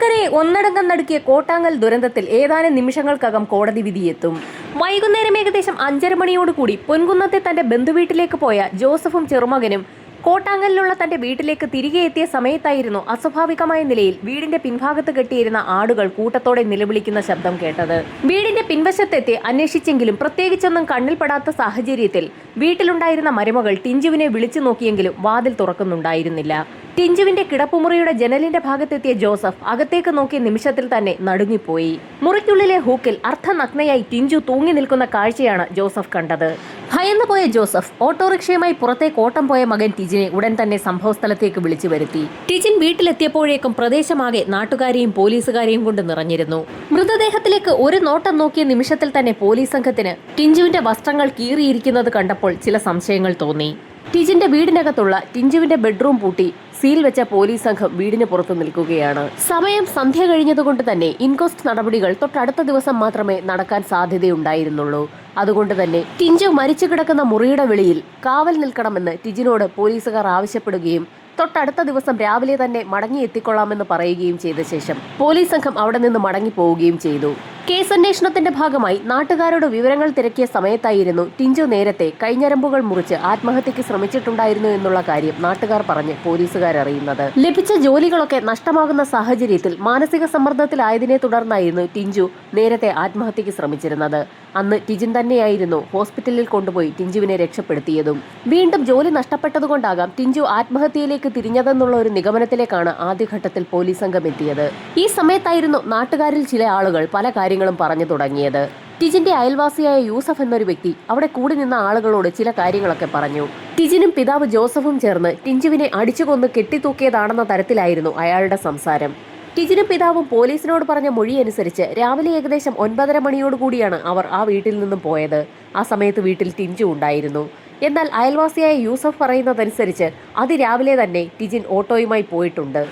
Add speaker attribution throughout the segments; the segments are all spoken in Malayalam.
Speaker 1: കൊല്ലങ്കരയെ ഒന്നടങ്കം നടുക്കിയ കോട്ടാങ്ങൽ ദുരന്തത്തിൽ ഏതാനും നിമിഷങ്ങൾക്കകം കോടതി വിധിയെത്തും. വൈകുന്നേരം ഏകദേശം 5:30 മണിയോടുകൂടി പൊൻകുന്നത്തെ തന്റെ ബന്ധുവീട്ടിലേക്ക് പോയ ജോസഫും ചെറുമകനും കോട്ടാങ്ങലിലുള്ള തന്റെ വീട്ടിലേക്ക് തിരികെ എത്തിയ സമയത്തായിരുന്നു അസ്വാഭാവികമായ നിലയിൽ വീടിന്റെ പിൻഭാഗത്ത് കെട്ടിയിരുന്ന ആടുകൾ കൂട്ടത്തോടെ നിലവിളിക്കുന്ന ശബ്ദം കേട്ടത്. വീടിന്റെ പിൻവശത്തെത്തി അന്വേഷിച്ചെങ്കിലും പ്രത്യേകിച്ചൊന്നും കണ്ണിൽപ്പെടാത്ത സാഹചര്യത്തിൽ വീട്ടിലുണ്ടായിരുന്ന മരുമകൾ ടിഞ്ചുവിനെ വിളിച്ചു നോക്കിയെങ്കിലും വാതിൽ തുറക്കുന്നുണ്ടായിരുന്നില്ല. ടിഞ്ചുവിന്റെ കിടപ്പുമുറിയുടെ ജനലിന്റെ ഭാഗത്തെത്തിയ ജോസഫ് അകത്തേക്ക് നോക്കിയ നിമിഷത്തിൽ തന്നെ നടുങ്ങിപ്പോയി. മുറിക്കുള്ളിലെ ഹൂക്കിൽ അർദ്ധനഗ്നയായി ടിഞ്ചു തൂങ്ങി നിൽക്കുന്ന കാഴ്ചയാണ് ജോസഫ് കണ്ടത്. ഭയന്നുപോയ ജോസഫ് ഓട്ടോറിക്ഷയുമായി പുറത്തേക്ക് ഓട്ടം പോയ മകൻ ടിജിനെ ഉടൻ തന്നെ സംഭവസ്ഥലത്തേക്ക് വിളിച്ചു വരുത്തി. ടിജിൻ വീട്ടിലെത്തിയപ്പോഴേക്കും പ്രദേശമാകെ നാട്ടുകാരെയും പോലീസുകാരെയും കൊണ്ട് നിറഞ്ഞിരുന്നു. മൃതദേഹത്തിലേക്ക് ഒരു നോട്ടം നോക്കിയ നിമിഷത്തിൽ തന്നെ പോലീസ് സംഘത്തിന് ടിഞ്ചുവിന്റെ വസ്ത്രങ്ങൾ കീറിയിരിക്കുന്നത് കണ്ടപ്പോൾ ചില സംശയങ്ങൾ തോന്നി. ടിജിന്റെ വീടിനകത്തുള്ള ടിഞ്ചുവിന്റെ ബെഡ്റൂം പൂട്ടി സീൽ വെച്ച പോലീസ് സംഘം വീടിന് പുറത്തു നിൽക്കുകയാണ്. സമയം സന്ധ്യ കഴിഞ്ഞതുകൊണ്ട് തന്നെ ഇൻക്വസ്റ്റ് നടപടികൾ തൊട്ടടുത്ത ദിവസം മാത്രമേ നടക്കാൻ സാധ്യതയുണ്ടായിരുന്നുള്ളൂ. അതുകൊണ്ട് തന്നെ ടിഞ്ചു മരിച്ചു കിടക്കുന്ന മുറിയുടെ വെളിയിൽ കാവൽ നിൽക്കണമെന്ന് ടിജിനോട് പോലീസുകാർ ആവശ്യപ്പെടുകയും തൊട്ടടുത്ത ദിവസം രാവിലെ തന്നെ മടങ്ങിയെത്തിക്കൊള്ളാമെന്ന് പറയുകയും ചെയ്ത ശേഷം പോലീസ് സംഘം അവിടെ നിന്ന് മടങ്ങിപ്പോവുകയും ചെയ്തു. കേസന്വേഷണത്തിന്റെ ഭാഗമായി നാട്ടുകാരോട് വിവരങ്ങൾ തിരക്കിയ സമയത്തായിരുന്നു ടിഞ്ചു നേരത്തെ കൈഞ്ഞരമ്പുകൾ മുറിച്ച് ആത്മഹത്യക്ക് ശ്രമിച്ചിട്ടുണ്ടായിരുന്നു എന്നുള്ള കാര്യം നാട്ടുകാർ പറഞ്ഞ് പോലീസുകാരറിയുന്നത്. ലഭിച്ച ജോലികളൊക്കെ നഷ്ടമാകുന്ന സാഹചര്യത്തിൽ മാനസിക സമ്മർദ്ദത്തിലായതിനെ തുടർന്നായിരുന്നു ടിഞ്ചു നേരത്തെ ആത്മഹത്യക്ക് ശ്രമിച്ചിരുന്നത്. അന്ന് ടിജിൻ തന്നെയായിരുന്നു ഹോസ്പിറ്റലിൽ കൊണ്ടുപോയി ടിഞ്ചുവിനെ രക്ഷപ്പെടുത്തിയതും. വീണ്ടും ജോലി നഷ്ടപ്പെട്ടതുകൊണ്ടാകാം ടിഞ്ചു ആത്മഹത്യയിലേക്ക് തിരിഞ്ഞതെന്നുള്ള ഒരു നിഗമനത്തിലേക്കാണ് ആദ്യഘട്ടത്തിൽ പോലീസ് സംഘം എത്തിയത്. ഈ സമയത്തായിരുന്നു നാട്ടുകാരിൽ ചില ആളുകൾ പല കാര്യങ്ങളും പറഞ്ഞു തുടങ്ങിയത്. ടിജിന്റെ അയൽവാസിയായ യൂസഫ് എന്നൊരു വ്യക്തി അവിടെ കൂടി നിന്ന ആളുകളോട് ചില കാര്യങ്ങളൊക്കെ പറഞ്ഞു. ടിജിനും പിതാവ് ജോസഫും ചേർന്ന് ടിഞ്ചുവിനെ അടിച്ചുകൊന്ന് കെട്ടിത്തൂക്കിയതാണെന്ന തരത്തിലായിരുന്നു അയാളുടെ സംസാരം. ടിജിനും പിതാവും പോലീസിനോട് പറഞ്ഞ മൊഴി അനുസരിച്ച് രാവിലെ ഏകദേശം 9:30 മണിയോടുകൂടിയാണ് അവർ ആ വീട്ടിൽ നിന്നും പോയത്. ആ സമയത്ത് വീട്ടിൽ ടിഞ്ചു ഉണ്ടായിരുന്നു. എന്നാൽ അയൽവാസിയായ യൂസഫ് പറയുന്നതനുസരിച്ച് അതിരാവിലെ തന്നെ ടിജിൻ ഓട്ടോയുമായി പോയിട്ടുണ്ട്.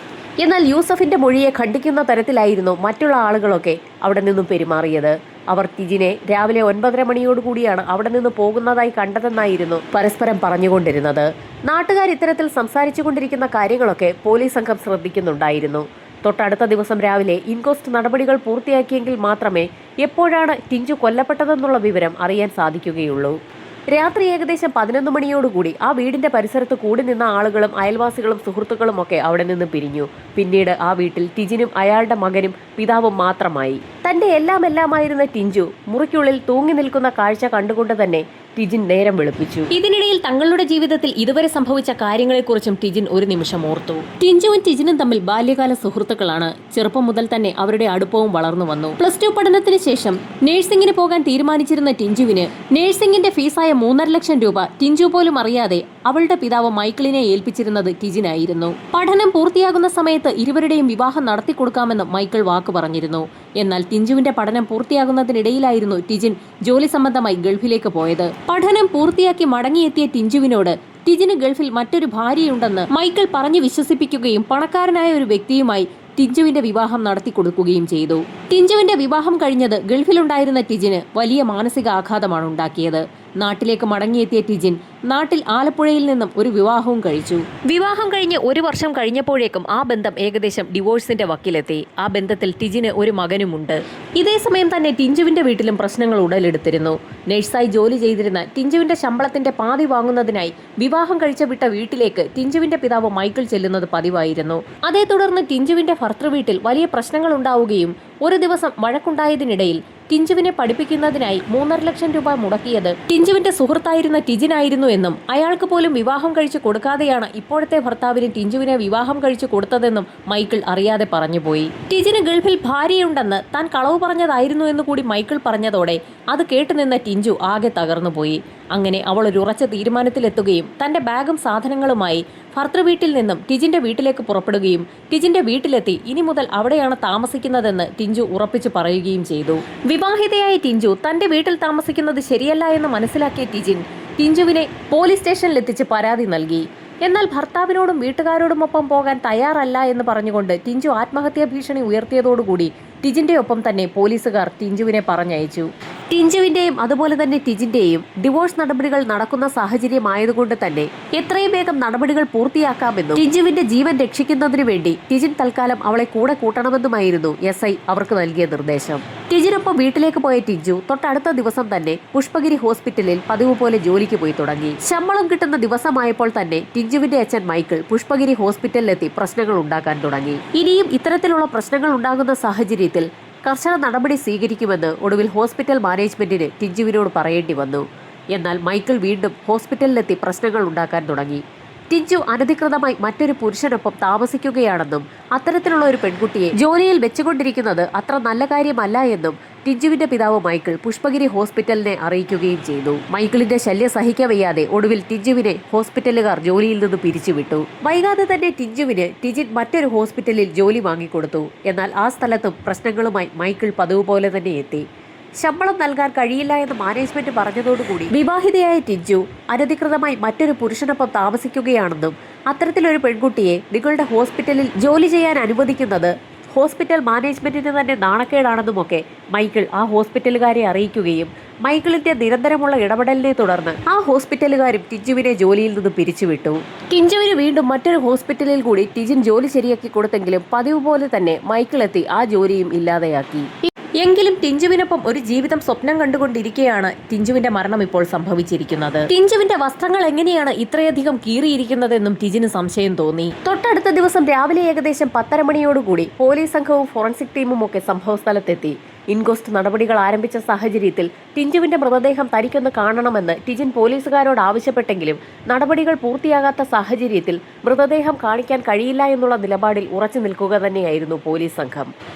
Speaker 1: എന്നാൽ യൂസഫിന്റെ മൊഴിയെ ഖണ്ഡിക്കുന്ന തരത്തിലായിരുന്നു മറ്റുള്ള ആളുകളൊക്കെ അവിടെ നിന്നും പെരുമാറിയത്. അവർ ടിജിനെ രാവിലെ 9:30 മണിയോടുകൂടിയാണ് അവിടെ നിന്ന് പോകുന്നതായി കണ്ടതെന്നായിരുന്നു പരസ്പരം പറഞ്ഞുകൊണ്ടിരുന്നത്. നാട്ടുകാർ ഇത്തരത്തിൽ സംസാരിച്ചു കൊണ്ടിരിക്കുന്ന കാര്യങ്ങളൊക്കെ പോലീസ് സംഘം ശ്രദ്ധിക്കുന്നുണ്ടായിരുന്നു. തൊട്ടടുത്ത ദിവസം രാവിലെ ഇൻക്വസ്റ്റ് നടപടികൾ പൂർത്തിയാക്കിയെങ്കിൽ മാത്രമേ എപ്പോഴാണ് ടിഞ്ചു കൊല്ലപ്പെട്ടതെന്നുള്ള വിവരം അറിയാൻ സാധിക്കുകയുള്ളൂ. രാത്രി ഏകദേശം 11 മണിയോടുകൂടി ആ വീടിന്റെ പരിസരത്ത് കൂടി നിന്ന ആളുകളും അയൽവാസികളും സുഹൃത്തുക്കളും ഒക്കെ അവിടെ നിന്ന് പിരിഞ്ഞു. പിന്നീട് ആ വീട്ടിൽ ടിജിനും അയാളുടെ മകനും പിതാവും മാത്രമായി. തന്റെ എല്ലാമായിരുന്ന ടിഞ്ചു മുറിക്കുള്ളിൽ തൂങ്ങി നിൽക്കുന്ന കാഴ്ച കണ്ടുകൊണ്ട് തന്നെ ടിജിൻ നേരം വെളുപ്പിച്ചു. ഇതിനിടയിൽ തങ്ങളുടെ ജീവിതത്തിൽ ഇതുവരെ സംഭവിച്ച കാര്യങ്ങളെക്കുറിച്ചും ടിജിൻ ഒരു നിമിഷം ഓർത്തു. ടിഞ്ചുവും ടിജിനും തമ്മിൽ ബാല്യകാല സുഹൃത്തുക്കളാണ്. ചെറുപ്പം മുതൽ തന്നെ അവരുടെ അടുപ്പവും വളർന്നു വന്നു. +2 പഠനത്തിന് ശേഷം നഴ്സിംഗിന് പോകാൻ തീരുമാനിച്ചിരുന്ന ടിഞ്ചുവിന് നഴ്സിംഗിന്റെ ഫീസായ 3.5 ലക്ഷം രൂപ ടിഞ്ചു പോലും അറിയാതെ അവളുടെ പിതാവ് മൈക്കിളിനെ ഏൽപ്പിച്ചിരുന്നത് ടിജിനായിരുന്നു. പഠനം പൂർത്തിയാകുന്ന സമയത്ത് ഇരുവരുടെയും വിവാഹം നടത്തിക്കൊടുക്കാമെന്ന് മൈക്കിൾ വാക്ക് പറഞ്ഞിരുന്നു. എന്നാൽ ടിഞ്ചുവിന്റെ പഠനം പൂർത്തിയാകുന്നതിനിടയിലായിരുന്നു ടിജിൻ ജോലി സംബന്ധമായി ഗൾഫിലേക്ക് പോയത്. പഠനം പൂർത്തിയാക്കി മടങ്ങിയെത്തിയ ടിഞ്ചുവിനോട് ടിജിന് ഗൾഫിൽ മറ്റൊരു ഭാര്യയുണ്ടെന്ന് മൈക്കിൾ പറഞ്ഞു വിശ്വസിപ്പിക്കുകയും പണക്കാരനായ ഒരു വ്യക്തിയുമായി ടിഞ്ചുവിന്റെ വിവാഹം നടത്തി കൊടുക്കുകയും ചെയ്തു. ടിഞ്ചുവിന്റെ വിവാഹം കഴിഞ്ഞത് ഗൾഫിലുണ്ടായിരുന്ന ടിജിന് വലിയ മാനസിക ആഘാതമാണ് ഉണ്ടാക്കിയത്. നാട്ടിലേക്ക് മടങ്ങിയെത്തിയ ടിജിൻ നാട്ടിൽ ആലപ്പുഴയിൽ നിന്നും ഒരു വിവാഹവും കഴിച്ചു. വിവാഹം കഴിഞ്ഞ് 1 വർഷം കഴിഞ്ഞപ്പോഴേക്കും ആ ബന്ധം ഏകദേശം ഡിവോഴ്സിന്റെ വക്കിലെത്തി. ആ ബന്ധത്തിൽ ടിജിന് ഒരു മകനുമുണ്ട്. ഇതേ സമയം തന്നെ ടിഞ്ചുവിന്റെ വീട്ടിലും പ്രശ്നങ്ങൾ ഉടലെടുത്തിരുന്നു. നഴ്സായി ജോലി ചെയ്തിരുന്ന ടിഞ്ചുവിന്റെ ശമ്പളത്തിന്റെ പാതി വാങ്ങുന്നതിനായി വിവാഹം കഴിച്ച വിട്ട വീട്ടിലേക്ക് ടിഞ്ചുവിന്റെ പിതാവ് മൈക്കിൾ ചെല്ലുന്നത് പതിവായിരുന്നു. അതേ തുടർന്ന് ടിഞ്ചുവിന്റെ ഭർത്തൃവീട്ടിൽ വലിയ പ്രശ്നങ്ങൾ ഉണ്ടാവുകയും ഒരു ദിവസം വഴക്കുണ്ടായതിനിടയിൽ ടിഞ്ചുവിനെ പഠിപ്പിക്കുന്നതിനായി 3.5 ലക്ഷം രൂപ മുടക്കിയത് ടിഞ്ചുവിന്റെ സുഹൃത്തായിരുന്ന ടിജിനായിരുന്നു എന്നും അയാൾക്ക് പോലും വിവാഹം കഴിച്ചു കൊടുക്കാതെയാണ് ഇപ്പോഴത്തെ ഭർത്താവിന് ടിഞ്ചുവിനെ വിവാഹം കഴിച്ചു കൊടുത്തതെന്നും മൈക്കിൾ അറിയാതെ പറഞ്ഞുപോയി. ടിജിന് ഗൾഫിൽ ഭാര്യയുണ്ടെന്ന് താൻ കളവ് പറഞ്ഞതായിരുന്നു എന്ന് കൂടി മൈക്കിൾ പറഞ്ഞതോടെ അത് കേട്ടുനിന്ന ടിഞ്ചു ആകെ തകർന്നുപോയി. അങ്ങനെ അവൾ ഒരു ഉറച്ച തീരുമാനത്തിലെത്തുകയും തന്റെ ബാഗും സാധനങ്ങളുമായി ഭർത്തൃവീട്ടിൽ നിന്നും ടിജിന്റെ വീട്ടിലേക്ക് പുറപ്പെടുകയും ടിജിന്റെ വീട്ടിലെത്തി ഇനി മുതൽ അവിടെയാണ് താമസിക്കുന്നതെന്ന് ടിഞ്ചു ഉറപ്പിച്ചു പറയുകയും ചെയ്തു. വിവാഹിതയായ ടിഞ്ചു തന്റെ വീട്ടിൽ താമസിക്കുന്നത് ശരിയല്ല എന്ന് മനസ്സിലാക്കിയ ടിഞ്ചുവിനെ പോലീസ് സ്റ്റേഷനിലെത്തിച്ച് പരാതി നൽകി. എന്നാൽ ഭർത്താവിനോടും വീട്ടുകാരോടുമൊപ്പം പോകാൻ തയ്യാറല്ല എന്ന് പറഞ്ഞുകൊണ്ട് ടിഞ്ചു ആത്മഹത്യാ ഭീഷണി ഉയർത്തിയതോടുകൂടി ടിജിന്റെ ഒപ്പം തന്നെ പോലീസുകാർ ടിഞ്ചുവിനെ പറഞ്ഞയച്ചു. ടിഞ്ചുവിന്റെയും അതുപോലെ തന്നെ ടിജിന്റെയും ഡിവോഴ്സ് നടപടികൾ നടക്കുന്ന സാഹചര്യമായതുകൊണ്ട് തന്നെ എത്രയും വേഗം നടപടികൾ പൂർത്തിയാക്കാമെന്നും ടിഞ്ചുവിന്റെ ജീവൻ രക്ഷിക്കുന്നതിനു വേണ്ടി ടിജിൻ തൽക്കാലം അവളെ കൂടെ കൂട്ടണമെന്നുമായിരുന്നു SI അവർക്ക് നൽകിയ നിർദ്ദേശം. ടിജിനൊപ്പം വീട്ടിലേക്ക് പോയ ടിഞ്ചു തൊട്ടടുത്ത ദിവസം തന്നെ പുഷ്പഗിരി ഹോസ്പിറ്റലിൽ പതിവ് പോലെ ജോലിക്ക് പോയി തുടങ്ങി. ശമ്പളം കിട്ടുന്ന ദിവസമായപ്പോൾ തന്നെ ടിഞ്ചുവിന്റെ അച്ഛൻ മൈക്കിൾ പുഷ്പഗിരി ഹോസ്പിറ്റലിലെത്തി പ്രശ്നങ്ങൾ ഉണ്ടാക്കാൻ തുടങ്ങി. ഇനിയും ഇത്തരത്തിലുള്ള പ്രശ്നങ്ങൾ ഉണ്ടാകുന്ന സാഹചര്യത്തിൽ കർശന നടപടി സ്വീകരിക്കുമെന്ന് ഒടുവിൽ ഹോസ്പിറ്റൽ മാനേജ്മെന്റിന് ടിഞ്ചുവിനോട് പറയേണ്ടി വന്നു. എന്നാൽ മൈക്കിൾ വീണ്ടും ഹോസ്പിറ്റലിലെത്തി പ്രശ്നങ്ങൾ ഉണ്ടാക്കാൻ തുടങ്ങി. ടിഞ്ചു അനധികൃതമായി മറ്റൊരു പുരുഷനൊപ്പം താമസിക്കുകയാണെന്നും അത്തരത്തിലുള്ള ഒരു പെൺകുട്ടിയെ ജോലിയിൽ വെച്ചുകൊണ്ടിരിക്കുന്നത് അത്ര നല്ല കാര്യമല്ല എന്നും ടിഞ്ചുവിന്റെ പിതാവ് മൈക്കിൾ പുഷ്പഗിരി ഹോസ്പിറ്റലിനെ അറിയിക്കുകയും ചെയ്തു. മൈക്കിളിന്റെ ശല്യം സഹിക്കവയ്യാതെ ഒടുവിൽ ടിഞ്ചുവിനെ ഹോസ്പിറ്റലുകാർ ജോലിയിൽ നിന്ന് പിരിച്ചുവിട്ടു. വൈകാതെ തന്നെ ടിജിൻ മറ്റൊരു ഹോസ്പിറ്റലിൽ ജോലി വാങ്ങിക്കൊടുത്തു. എന്നാൽ ആ സ്ഥലത്തും പ്രശ്നങ്ങളുമായി മൈക്കിൾ പതിവ് പോലെ തന്നെ എത്തി. ശമ്പളം നൽകാൻ കഴിയില്ല എന്ന് മാനേജ്മെന്റ് പറഞ്ഞതോടുകൂടി വിവാഹിതയായ ടിഞ്ചു അനധികൃതമായി മറ്റൊരു പുരുഷനൊപ്പം താമസിക്കുകയാണെന്നും അത്തരത്തിലൊരു പെൺകുട്ടിയെ നിങ്ങളുടെ ഹോസ്പിറ്റലിൽ ജോലി ചെയ്യാൻ അനുവദിക്കുന്നത് ഹോസ്പിറ്റൽ മാനേജ്മെന്റിന് തന്നെ നാണക്കേടാണെന്നുമൊക്കെ മൈക്കിൾ ആ ഹോസ്പിറ്റലുകാരെ അറിയിക്കുകയും മൈക്കിളിന്റെ നിരന്തരമുള്ള ഇടപെടലിനെ തുടർന്ന് ആ ഹോസ്പിറ്റലുകാരും ടിഞ്ചുവിനെ ജോലിയിൽ നിന്ന് പിരിച്ചുവിട്ടു. ടിഞ്ചുവിന് വീണ്ടും മറ്റൊരു ഹോസ്പിറ്റലിൽ കൂടി ടിജിൻ ജോലി ശരിയാക്കി കൊടുത്തെങ്കിലും പതിവ് പോലെ തന്നെ മൈക്കിൾ എത്തി ആ ജോലിയും ഇല്ലാതെയാക്കി. എങ്കിലും ടിഞ്ചുവിനൊപ്പം ഒരു ജീവിതം സ്വപ്നം കണ്ടുകൊണ്ടിരിക്കെയാണ് ടിഞ്ചുവിന്റെ മരണം ഇപ്പോൾ സംഭവിച്ചിരിക്കുന്നത്. ടിഞ്ചുവിന്റെ വസ്ത്രങ്ങൾ എങ്ങനെയാണ് ഇത്രയധികം കീറിയിരിക്കുന്നതെന്നും ടിജിന് സംശയം തോന്നി. തൊട്ടടുത്ത ദിവസം രാവിലെ ഏകദേശം 10:30 മണിയോടുകൂടി പോലീസ് സംഘവും ഫോറൻസിക് ടീമും ഒക്കെ സംഭവസ്ഥലത്തെത്തി. ഇൻക്വസ്റ്റ് നടപടികൾ ആരംഭിച്ച സാഹചര്യത്തിൽ ടിഞ്ചുവിന്റെ മൃതദേഹം തനിക്കൊന്ന് കാണണമെന്ന് ടിജിൻ പോലീസുകാരോട് ആവശ്യപ്പെട്ടെങ്കിലും നടപടികൾ പൂർത്തിയാകാത്ത സാഹചര്യത്തിൽ മൃതദേഹം കാണിക്കാൻ കഴിയില്ല എന്നുള്ള നിലപാടിൽ ഉറച്ചു നിൽക്കുക തന്നെയായിരുന്നു പോലീസ് സംഘം.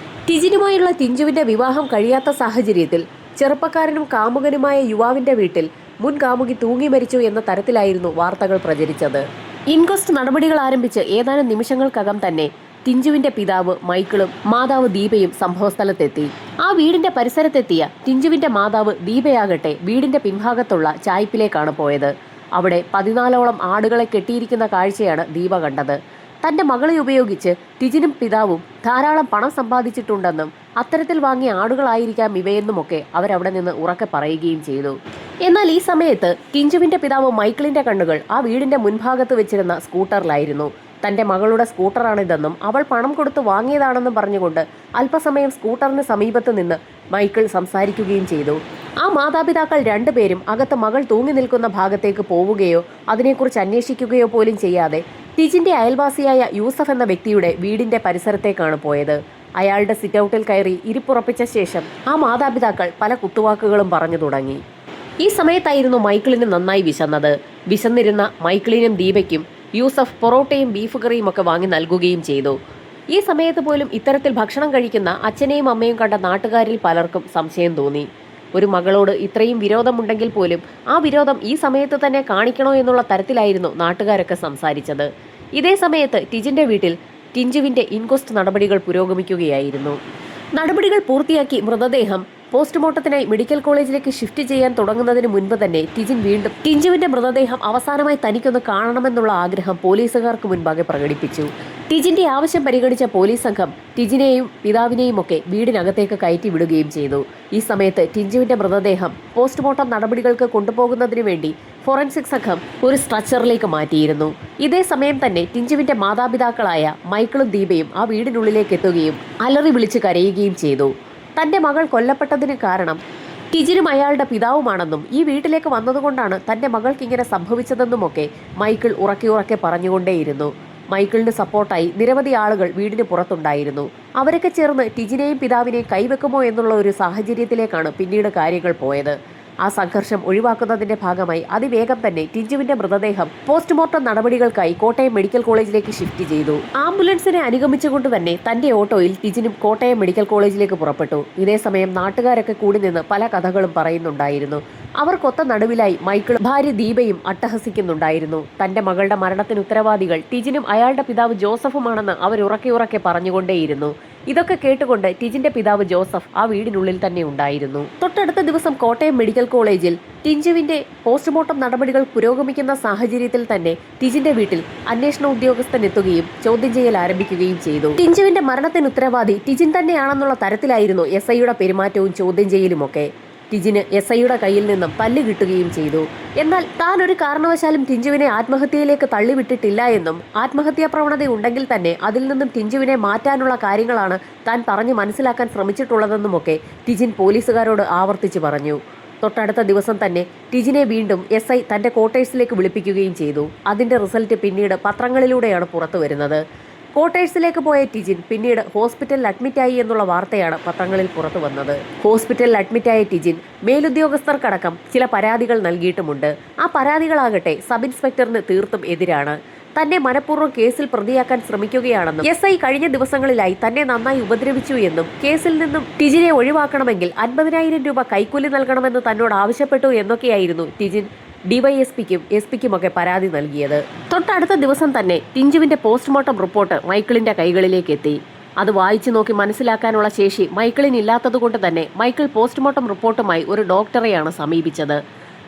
Speaker 1: ടിജിനുമായുള്ള ടിഞ്ചുവിന്റെ വിവാഹം കഴിയാത്ത സാഹചര്യത്തിൽ ചെറുപ്പക്കാരനും കാമുകനുമായ യുവാവിന്റെ വീട്ടിൽ മുൻ കാമുകി തൂങ്ങി മരിച്ചു എന്ന തരത്തിലായിരുന്നു വാർത്തകൾ പ്രചരിച്ചത്. ഇൻക്വസ്റ്റ് നടപടികൾ ആരംഭിച്ച് ഏതാനും നിമിഷങ്ങൾക്കകം തന്നെ ടിഞ്ചുവിന്റെ പിതാവ് മൈക്കിളും മാതാവ് ദീപയും സംഭവസ്ഥലത്തെത്തി. ആ വീടിന്റെ പരിസരത്തെത്തിയ ടിഞ്ചുവിന്റെ മാതാവ് ദീപയാകട്ടെ വീടിന്റെ പിൻഭാഗത്തുള്ള ചായ്പിലേക്കാണ് പോയത്. അവിടെ 14ഓളം ആടുകളെ കെട്ടിയിരിക്കുന്ന കാഴ്ചയാണ് ദീപ കണ്ടത്. തന്റെ മകളെ ഉപയോഗിച്ച് ടിജിനും പിതാവും ധാരാളം പണം സമ്പാദിച്ചിട്ടുണ്ടെന്നും അത്തരത്തിൽ വാങ്ങിയ ആടുകളായിരിക്കാം ഇവയെന്നുമൊക്കെ അവരവിടെ നിന്ന് ഉറക്കെ പറയുകയും ചെയ്തു. എന്നാൽ ഈ സമയത്ത് ടിഞ്ചുവിന്റെ പിതാവ് മൈക്കിളിന്റെ കണ്ണുകൾ ആ വീടിന്റെ മുൻഭാഗത്ത് വെച്ചിരുന്ന സ്കൂട്ടറിലായിരുന്നു. തന്റെ മകളുടെ സ്കൂട്ടറാണിതെന്നും അവൾ പണം കൊടുത്ത് വാങ്ങിയതാണെന്നും പറഞ്ഞുകൊണ്ട് അല്പസമയം സ്കൂട്ടറിന് സമീപത്ത് നിന്ന് മൈക്കിൾ സംസാരിക്കുകയും ചെയ്തു. ആ മാതാപിതാക്കൾ രണ്ടുപേരും അകത്ത് മകൾ തൂങ്ങി നിൽക്കുന്ന ഭാഗത്തേക്ക് പോവുകയോ അതിനെക്കുറിച്ച് അന്വേഷിക്കുകയോ പോലും ചെയ്യാതെ ടിജിന്റെ അയൽവാസിയായ യൂസഫ് എന്ന വ്യക്തിയുടെ വീടിന്റെ പരിസരത്തേക്കാണ് പോയത്. അയാളുടെ സിറ്റൗട്ടിൽ കയറി ഇരിപ്പുറപ്പിച്ച ശേഷം ആ മാതാപിതാക്കൾ പല കുത്തുവാക്കുകളും പറഞ്ഞു തുടങ്ങി. ഈ സമയത്തായിരുന്നു മൈക്കിളിന് നന്നായി വിശന്നത്. വിശന്നിരുന്ന മൈക്കിളിനും ദീപയ്ക്കും യൂസഫ് പൊറോട്ടയും ബീഫ് കറിയും ഒക്കെ വാങ്ങി നൽകുകയും ചെയ്തു. ഈ സമയത്ത് പോലും ഇത്തരത്തിൽ ഭക്ഷണം കഴിക്കുന്ന അച്ഛനെയും അമ്മയും കണ്ട നാട്ടുകാരിൽ പലർക്കും സംശയം തോന്നി. ഒരു മകളോട് ഇത്രയും വിരോധമുണ്ടെങ്കിൽ പോലും ആ വിരോധം ഈ സമയത്ത് തന്നെ കാണിക്കണോ എന്നുള്ള തരത്തിലായിരുന്നു നാട്ടുകാരൊക്കെ സംസാരിച്ചത്. ഇതേ സമയത്ത് ടിജിന്റെ വീട്ടിൽ ടിഞ്ചുവിന്റെ ഇൻക്വസ്റ്റ് നടപടികൾ പുരോഗമിക്കുകയായിരുന്നു. നടപടികൾ പൂർത്തിയാക്കി മൃതദേഹം പോസ്റ്റ്മോർട്ടത്തിനായി മെഡിക്കൽ കോളേജിലേക്ക് ഷിഫ്റ്റ് ചെയ്യാൻ തുടങ്ങുന്നതിന് മുൻപ് തന്നെ ടിജിൻ വീണ്ടും ടിഞ്ചുവിന്റെ മൃതദേഹം അവസാനമായി തനിക്കൊന്ന് കാണണമെന്നുള്ള ആഗ്രഹം പോലീസുകാർക്ക് മുൻപാകെ പ്രകടിപ്പിച്ചു. ടിജിന്റെ ആവശ്യം പരിഗണിച്ച പോലീസ് സംഘം ടിജിനെയും പിതാവിനെയും ഒക്കെ വീടിനകത്തേക്ക് കയറ്റി വിടുകയും ചെയ്തു. ഈ സമയത്ത് ടിഞ്ചുവിന്റെ മൃതദേഹം പോസ്റ്റ്മോർട്ടം നടപടികൾക്ക് കൊണ്ടുപോകുന്നതിന് വേണ്ടി ഫോറൻസിക് സംഘം ഒരു സ്ട്രക്ചറിലേക്ക് മാറ്റിയിരുന്നു. ഇതേ സമയം തന്നെ ടിഞ്ചുവിന്റെ മാതാപിതാക്കളായ മൈക്കിളും ദീപയും ആ വീടിനുള്ളിലേക്ക് എത്തുകയും അലറി വിളിച്ച് കരയുകയും ചെയ്തു. തന്റെ മകൾ കൊല്ലപ്പെട്ടതിന് കാരണം ടിജിനും അയാളുടെ പിതാവുമാണെന്നും ഈ വീട്ടിലേക്ക് വന്നതുകൊണ്ടാണ് തന്റെ മകൾക്ക് ഇങ്ങനെ സംഭവിച്ചതെന്നുമൊക്കെ മൈക്കിൾ ഉറക്കെ പറഞ്ഞുകൊണ്ടേയിരുന്നു. മൈക്കിളിന് സപ്പോർട്ടായി നിരവധി ആളുകൾ വീടിന് പുറത്തുണ്ടായിരുന്നു. അവരൊക്കെ ചേർന്ന് ടിജിനെയും പിതാവിനെയും കൈവെക്കുമോ എന്നുള്ള ഒരു സാഹചര്യത്തിലേക്കാണ് പിന്നീട് കാര്യങ്ങൾ പോയത്. ആ സംഘർഷം ഒഴിവാക്കുന്നതിന്റെ ഭാഗമായി അതിവേഗം തന്നെ ടിഞ്ചുവിന്റെ മൃതദേഹം പോസ്റ്റ്മോർട്ടം നടപടികൾക്കായി കോട്ടയം മെഡിക്കൽ കോളേജിലേക്ക് ഷിഫ്റ്റ് ചെയ്തു. ആംബുലൻസിനെ അനുഗമിച്ചുകൊണ്ട് തന്നെ തന്റെ ഓട്ടോയിൽ ടിജിനും കോട്ടയം മെഡിക്കൽ കോളേജിലേക്ക് പുറപ്പെട്ടു. ഇതേസമയം നാട്ടുകാരൊക്കെ കൂടി നിന്ന് പല കഥകളും പറയുന്നുണ്ടായിരുന്നു. അവർക്കൊത്ത നടുവിലായി മൈക്കിൾ ഭാര്യ ദീപയും അട്ടഹസിക്കുന്നുണ്ടായിരുന്നു. തന്റെ മകളുടെ മരണത്തിന് ഉത്തരവാദികൾ ടിജിനും അയാളുടെ പിതാവ് ജോസഫുമാണെന്ന് അവർ ഉറക്കെ പറഞ്ഞുകൊണ്ടേയിരുന്നു. ഇതൊക്കെ കേട്ടുകൊണ്ട് ടിജിന്റെ പിതാവ് ജോസഫ് ആ വീടിനുള്ളിൽ തന്നെ ഉണ്ടായിരുന്നു. തൊട്ടടുത്ത ദിവസം കോട്ടയം മെഡിക്കൽ കോളേജിൽ ടിഞ്ചുവിന്റെ പോസ്റ്റ്മോർട്ടം നടപടികൾ പുരോഗമിക്കുന്ന സാഹചര്യത്തിൽ തന്നെ ടിജിന്റെ വീട്ടിൽ അന്വേഷണ ഉദ്യോഗസ്ഥൻ എത്തുകയും ചോദ്യം ചെയ്യൽ ആരംഭിക്കുകയും ചെയ്തു. ടിഞ്ചുവിന്റെ മരണത്തിന് ഉത്തരവാദി ടിജിൻ തന്നെയാണെന്നുള്ള തരത്തിലായിരുന്നു SIയുടെ പെരുമാറ്റവും ചോദ്യം ചെയ്യലുമൊക്കെ. ടിജിന് SIയുടെ കയ്യിൽ നിന്നും തല്ല് കിട്ടുകയും ചെയ്തു. എന്നാൽ താൻ ഒരു കാരണവശാലും ടിഞ്ചുവിനെ ആത്മഹത്യയിലേക്ക് തള്ളിവിട്ടിട്ടില്ല എന്നും ആത്മഹത്യാ പ്രവണത ഉണ്ടെങ്കിൽ തന്നെ അതിൽ നിന്നും ടിഞ്ചുവിനെ മാറ്റാനുള്ള കാര്യങ്ങളാണ് താൻ പറഞ്ഞ് മനസ്സിലാക്കാൻ ശ്രമിച്ചിട്ടുള്ളതെന്നുമൊക്കെ ടിജിൻ പോലീസുകാരോട് ആവർത്തിച്ചു പറഞ്ഞു. തൊട്ടടുത്ത ദിവസം തന്നെ ടിജിനെ വീണ്ടും SI തന്റെ ക്വാർട്ടേഴ്സിലേക്ക് വിളിപ്പിക്കുകയും ചെയ്തു. അതിന്റെ റിസൾട്ട് പിന്നീട് പത്രങ്ങളിലൂടെയാണ് പുറത്തു വരുന്നത്. ക്വാർട്ടേഴ്സിലേക്ക് പോയ ടിജിൻ പിന്നീട് ഹോസ്പിറ്റലിൽ അഡ്മിറ്റായി എന്നുള്ള വാർത്തയാണ് പത്രങ്ങളിൽ പുറത്തു വന്നത്. ഹോസ്പിറ്റലിൽ അഡ്മിറ്റായ ടിജിൻ മേലുദ്യോഗസ്ഥർക്കടക്കം ചില പരാതികൾ നൽകിയിട്ടുമുണ്ട്. ആ പരാതികളാകട്ടെ സബ് ഇൻസ്പെക്ടറിന് തീർത്തും എതിരാണ്. തന്നെ മനഃപൂർവ്വം കേസിൽ പ്രതിയാക്കാൻ ശ്രമിക്കുകയാണെന്നും SI കഴിഞ്ഞ ദിവസങ്ങളിലായി തന്നെ നന്നായി ഉപദ്രവിച്ചു എന്നും കേസിൽ നിന്നും ടിജിനെ ഒഴിവാക്കണമെങ്കിൽ 50,000 രൂപ കൈക്കൂലി നൽകണമെന്ന് തന്നോട് ആവശ്യപ്പെട്ടു എന്നൊക്കെയായിരുന്നു ടിജിൻ DYSPക്കും SPക്കുമൊക്കെ പരാതി നൽകിയത്. തൊട്ടടുത്ത ദിവസം തന്നെ ടിഞ്ചുവിന്റെ പോസ്റ്റ്മോർട്ടം റിപ്പോർട്ട് മൈക്കിളിന്റെ കൈകളിലേക്ക് എത്തി. അത് വായിച്ചു നോക്കി മനസ്സിലാക്കാനുള്ള ശേഷി മൈക്കിളിന് ഇല്ലാത്തതുകൊണ്ട് തന്നെ മൈക്കിൾ പോസ്റ്റ്മോർട്ടം റിപ്പോർട്ടുമായി ഒരു ഡോക്ടറെയാണ് സമീപിച്ചത്.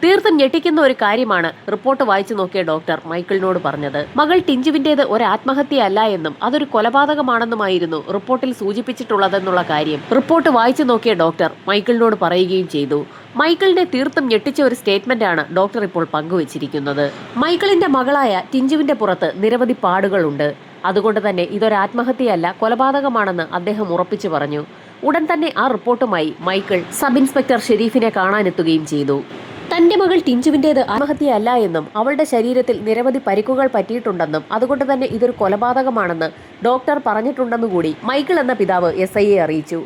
Speaker 1: തീർത്തും ഞെട്ടിക്കുന്ന ഒരു കാര്യമാണ് റിപ്പോർട്ട് വായിച്ചു നോക്കിയ ഡോക്ടർ മൈക്കിളിനോട് പറഞ്ഞത്. മകൾ ടിഞ്ചുവിന്റേത് ഒരു ആത്മഹത്യയല്ല എന്നും അതൊരു കൊലപാതകമാണെന്നുമായിരുന്നു റിപ്പോർട്ടിൽ സൂചിപ്പിച്ചിട്ടുള്ളതെന്നുള്ള കാര്യം റിപ്പോർട്ട് വായിച്ചു നോക്കിയ ഡോക്ടർ മൈക്കിളിനോട് പറയുകയും ചെയ്തു. മൈക്കിളിനെ തീർത്തും ഞെട്ടിച്ച ഒരു സ്റ്റേറ്റ്മെന്റാണ് ഡോക്ടർ ഇപ്പോൾ പങ്കുവച്ചിരിക്കുന്നത്. മൈക്കിളിന്റെ മകളായ ടിഞ്ചുവിന്റെ പുറത്ത് നിരവധി പാടുകളുണ്ട്. അതുകൊണ്ട് തന്നെ ഇതൊരു ആത്മഹത്യയല്ല, കൊലപാതകമാണെന്ന് അദ്ദേഹം ഉറപ്പിച്ചു പറഞ്ഞു. ഉടൻ തന്നെ ആ റിപ്പോർട്ടുമായി മൈക്കിൾ സബ് ഇൻസ്പെക്ടർ ഷെരീഫിനെ കാണാനെത്തുകയും ചെയ്തു. തന്റെ മകൾ ടിഞ്ചുവിന്റേത് ആത്മഹത്യയല്ല എന്നും അവളുടെ ശരീരത്തിൽ നിരവധി പരിക്കുകൾ പറ്റിയിട്ടുണ്ടെന്നും അതുകൊണ്ട് തന്നെ ഇതൊരു കൊലപാതകമാണെന്ന് ഡോക്ടർ പറഞ്ഞിട്ടുണ്ടെന്നുകൂടി മൈക്കിൾ എന്ന പിതാവ് SIയെ അറിയിച്ചു.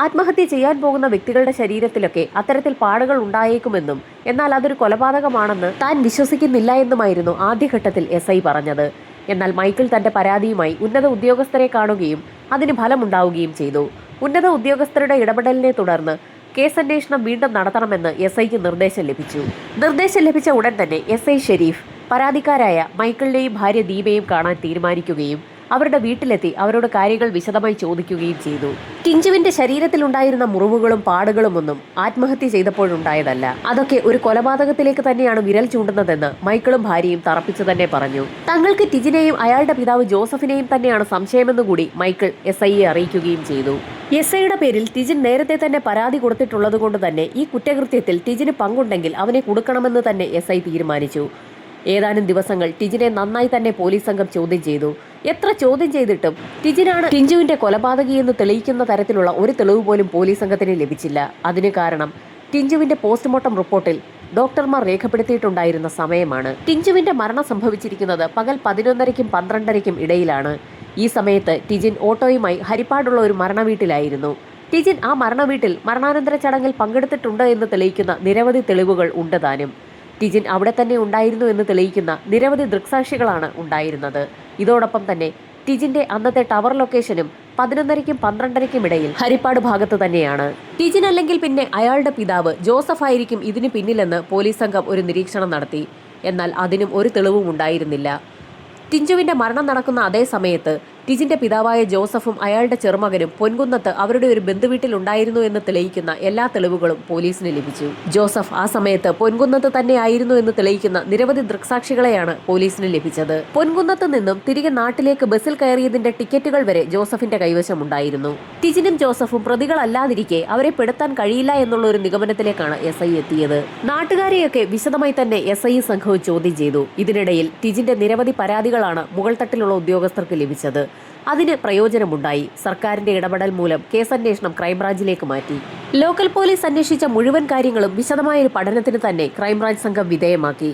Speaker 1: ആത്മഹത്യ ചെയ്യാൻ പോകുന്ന വ്യക്തികളുടെ ശരീരത്തിലൊക്കെ അത്തരത്തിൽ പാടുകൾ ഉണ്ടായേക്കുമെന്നും എന്നാൽ അതൊരു കൊലപാതകമാണെന്ന് താൻ വിശ്വസിക്കുന്നില്ല എന്നുമായിരുന്നു ആദ്യഘട്ടത്തിൽ SI പറഞ്ഞത്. എന്നാൽ മൈക്കിൾ തന്റെ പരാതിയുമായി ഉന്നത ഉദ്യോഗസ്ഥരെ കാണുകയും അതിന് ഫലമുണ്ടാവുകയും ചെയ്തു. ഉന്നത ഉദ്യോഗസ്ഥരുടെ ഇടപെടലിനെ തുടർന്ന് കേസന്വേഷണം വീണ്ടും നടത്തണമെന്ന് SIക്ക് നിർദ്ദേശം ലഭിച്ചു. നിർദ്ദേശം ലഭിച്ച ഉടൻ തന്നെ SI ഷെരീഫ് പരാതിക്കാരായ മൈക്കിളിനെയും ഭാര്യ ദീപയും കാണാൻ തീരുമാനിക്കുകയും അവരുടെ വീട്ടിലെത്തി അവരോട് കാര്യങ്ങൾ വിശദമായി ചോദിക്കുകയും ചെയ്തു. ടിഞ്ചുവിന്റെ ശരീരത്തിലുണ്ടായിരുന്ന മുറിവുകളും പാടുകളുമൊന്നും ആത്മഹത്യ ചെയ്തപ്പോഴുണ്ടായതല്ല, അതൊക്കെ ഒരു കൊലപാതകത്തിലേക്ക് തന്നെയാണ് വിരൽ ചൂണ്ടുന്നതെന്ന് മൈക്കിളും ഭാര്യയും തറപ്പിച്ചു തന്നെ പറഞ്ഞു. തങ്ങൾക്ക് ടിജിനെയും അയാളുടെ പിതാവ് ജോസഫിനെയും തന്നെയാണ് സംശയമെന്നുകൂടി മൈക്കിൾ SIയെ അറിയിക്കുകയും ചെയ്തു. SIയുടെ പേരിൽ ടിജിൻ നേരത്തെ തന്നെ പരാതി കൊടുത്തിട്ടുള്ളതുകൊണ്ട് തന്നെ ഈ കുറ്റകൃത്യത്തിൽ ടിജിന് പങ്കുണ്ടെങ്കിൽ അവനെ കൊടുക്കണമെന്ന് തന്നെ SI തീരുമാനിച്ചു. ഏതാനും ദിവസങ്ങൾ ടിജിനെ നന്നായി തന്നെ പോലീസ് സംഘം ചോദ്യം ചെയ്തു. എത്ര ചോദ്യം ചെയ്തിട്ടും ടിജിനാണ് ടിഞ്ചുവിന്റെ കൊലപാതകിയെന്ന് തെളിയിക്കുന്ന തരത്തിലുള്ള ഒരു തെളിവ് പോലും പോലീസ് സംഘത്തിന് ലഭിച്ചില്ല. അതിന് കാരണം ടിഞ്ചുവിന്റെ പോസ്റ്റ്മോർട്ടം റിപ്പോർട്ടിൽ ഡോക്ടർമാർ രേഖപ്പെടുത്തിയിട്ടുണ്ടായിരുന്ന സമയമാണ്. ടിഞ്ചുവിന്റെ മരണം സംഭവിച്ചിരിക്കുന്നത് പകൽ 11:30ക്കും 12:30ക്കും ഇടയിലാണ്. ഈ സമയത്ത് ടിജിൻ ഓട്ടോയുമായി ഹരിപ്പാടുള്ള ഒരു മരണവീട്ടിലായിരുന്നു. ടിജിൻ ആ മരണവീട്ടിൽ മരണാനന്തര ചടങ്ങിൽ പങ്കെടുത്തിട്ടുണ്ട് എന്ന് തെളിയിക്കുന്ന നിരവധി തെളിവുകൾ ഉണ്ട് താനും. ടിജിൻ അവിടെ തന്നെ ഉണ്ടായിരുന്നു എന്ന് തെളിയിക്കുന്ന നിരവധി ദൃക്സാക്ഷികളാണ് ഉണ്ടായിരുന്നത്. ഇതോടൊപ്പം തന്നെ ടിജിന്റെ അന്നത്തെ ടവർ ലൊക്കേഷനും 11:30ക്കും 12:30ക്കും ഇടയിൽ ഹരിപ്പാട് ഭാഗത്ത് തന്നെയാണ്. ടിജിൻ അല്ലെങ്കിൽ പിന്നെ അയാളുടെ പിതാവ് ജോസഫ് ആയിരിക്കും ഇതിന് പിന്നിലെന്ന് പോലീസ് സംഘം ഒരു നിരീക്ഷണം നടത്തി. എന്നാൽ അതിനും ഒരു തെളിവും ഉണ്ടായിരുന്നില്ല. ടിഞ്ചുവിന്റെ മരണം നടക്കുന്ന അതേ സമയത്ത് ടിജിന്റെ പിതാവായ ജോസഫും അയാളുടെ ചെറുമകനും പൊൻകുന്നത്ത് അവരുടെ ഒരു ബന്ധുവീട്ടിൽ ഉണ്ടായിരുന്നു എന്ന് തെളിയിക്കുന്ന എല്ലാ തെളിവുകളും പോലീസിന് ലഭിച്ചു. ജോസഫ് ആ സമയത്ത് പൊൻകുന്നത്ത് തന്നെ ആയിരുന്നു എന്ന് തെളിയിക്കുന്ന നിരവധി ദൃക്സാക്ഷികളെയാണ് പോലീസിന് ലഭിച്ചത്. പൊൻകുന്നത്ത് നിന്നും തിരികെ നാട്ടിലേക്ക് ബസ്സിൽ കയറിയതിന്റെ ടിക്കറ്റുകൾ വരെ ജോസഫിന്റെ കൈവശം ഉണ്ടായിരുന്നു. ടിജിനും ജോസഫും പ്രതികളല്ലാതിരിക്കെ അവരെ പെടുത്താൻ കഴിയില്ല എന്നുള്ള ഒരു നിഗമനത്തിലേക്കാണ് SI എത്തിയത്. നാട്ടുകാരെയൊക്കെ വിശദമായി തന്നെ SI സംഘവും ചോദ്യം ചെയ്തു. ഇതിനിടയിൽ ടിജിന്റെ നിരവധി പരാതികളാണ് മുകൾ തട്ടിലുള്ള ഉദ്യോഗസ്ഥർക്ക് ലഭിച്ചത്. അതിന് പ്രയോജനമുണ്ടായി. സർക്കാരിന്റെ ഇടപെടൽ മൂലം കേസന്വേഷണം ക്രൈംബ്രാഞ്ചിലേക്ക് മാറ്റി. ലോക്കൽ പോലീസ് അന്വേഷിച്ച മുഴുവൻ കാര്യങ്ങളും വിശദമായൊരു പഠനത്തിന് തന്നെ ക്രൈംബ്രാഞ്ച് സംഘം വിധേയമാക്കി.